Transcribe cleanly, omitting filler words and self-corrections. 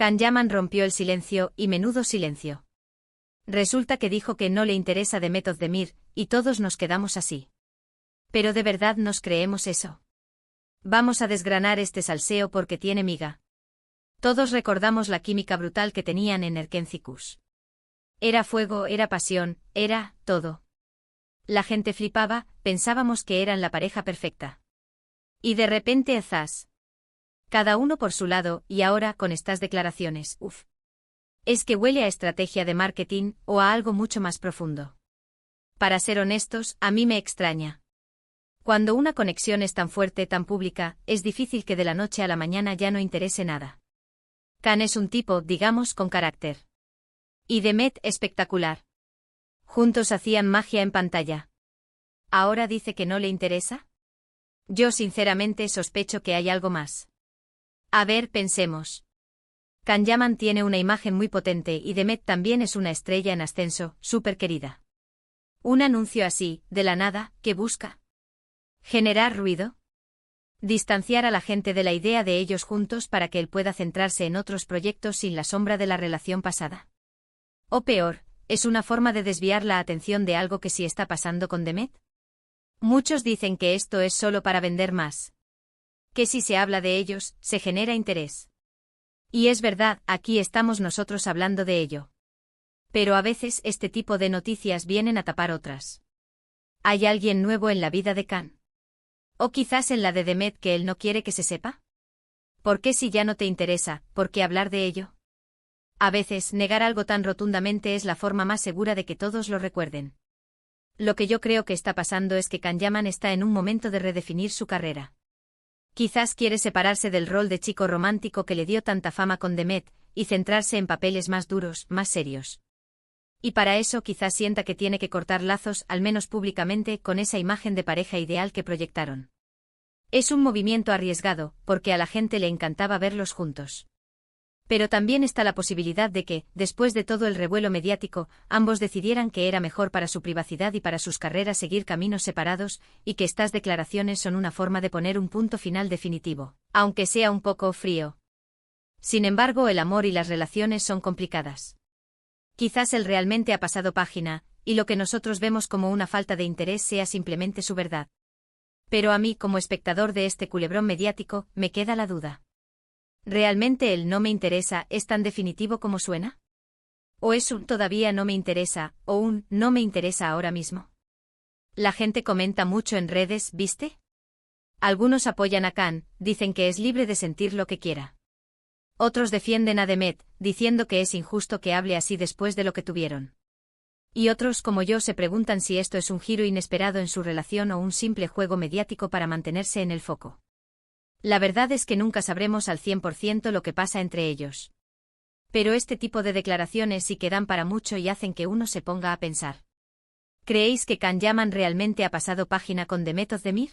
Can Yaman rompió el silencio, y menudo silencio. Resulta que dijo que no le interesa Demet Özdemir, y todos nos quedamos así. ¿Pero de verdad nos creemos eso? Vamos a desgranar este salseo porque tiene miga. Todos recordamos la química brutal que tenían en Erkencikus. Era fuego, era pasión, era todo. La gente flipaba, pensábamos que eran la pareja perfecta. Y de repente zas. Cada uno por su lado, y ahora con estas declaraciones, uff. Es que huele a estrategia de marketing, o a algo mucho más profundo. Para ser honestos, a mí me extraña. Cuando una conexión es tan fuerte, tan pública, es difícil que de la noche a la mañana ya no interese nada. Can es un tipo, digamos, con carácter. Y Demet, espectacular. Juntos hacían magia en pantalla. ¿Ahora dice que no le interesa? Yo sinceramente sospecho que hay algo más. A ver, pensemos. Can Yaman tiene una imagen muy potente y Demet también es una estrella en ascenso, súper querida. Un anuncio así, de la nada, ¿qué busca? ¿Generar ruido? ¿Distanciar a la gente de la idea de ellos juntos para que él pueda centrarse en otros proyectos sin la sombra de la relación pasada? O peor, ¿es una forma de desviar la atención de algo que sí está pasando con Demet? Muchos dicen que esto es solo para vender más. Que si se habla de ellos, se genera interés. Y es verdad, aquí estamos nosotros hablando de ello. Pero a veces este tipo de noticias vienen a tapar otras. ¿Hay alguien nuevo en la vida de Can? ¿O quizás en la de Demet que él no quiere que se sepa? ¿Por qué si ya no te interesa, por qué hablar de ello? A veces, negar algo tan rotundamente es la forma más segura de que todos lo recuerden. Lo que yo creo que está pasando es que Can Yaman está en un momento de redefinir su carrera. Quizás quiere separarse del rol de chico romántico que le dio tanta fama con Demet, y centrarse en papeles más duros, más serios. Y para eso quizás sienta que tiene que cortar lazos, al menos públicamente, con esa imagen de pareja ideal que proyectaron. Es un movimiento arriesgado, porque a la gente le encantaba verlos juntos. Pero también está la posibilidad de que, después de todo el revuelo mediático, ambos decidieran que era mejor para su privacidad y para sus carreras seguir caminos separados, y que estas declaraciones son una forma de poner un punto final definitivo, aunque sea un poco frío. Sin embargo, el amor y las relaciones son complicadas. Quizás él realmente ha pasado página, y lo que nosotros vemos como una falta de interés sea simplemente su verdad. Pero a mí, como espectador de este culebrón mediático, me queda la duda. ¿Realmente el no me interesa es tan definitivo como suena? ¿O es un todavía no me interesa, o un no me interesa ahora mismo? La gente comenta mucho en redes, ¿viste? Algunos apoyan a Can, dicen que es libre de sentir lo que quiera. Otros defienden a Demet, diciendo que es injusto que hable así después de lo que tuvieron. Y otros como yo se preguntan si esto es un giro inesperado en su relación o un simple juego mediático para mantenerse en el foco. La verdad es que nunca sabremos al 100% lo que pasa entre ellos. Pero este tipo de declaraciones sí que dan para mucho y hacen que uno se ponga a pensar. ¿Creéis que Can Yaman realmente ha pasado página con Demet Özdemir?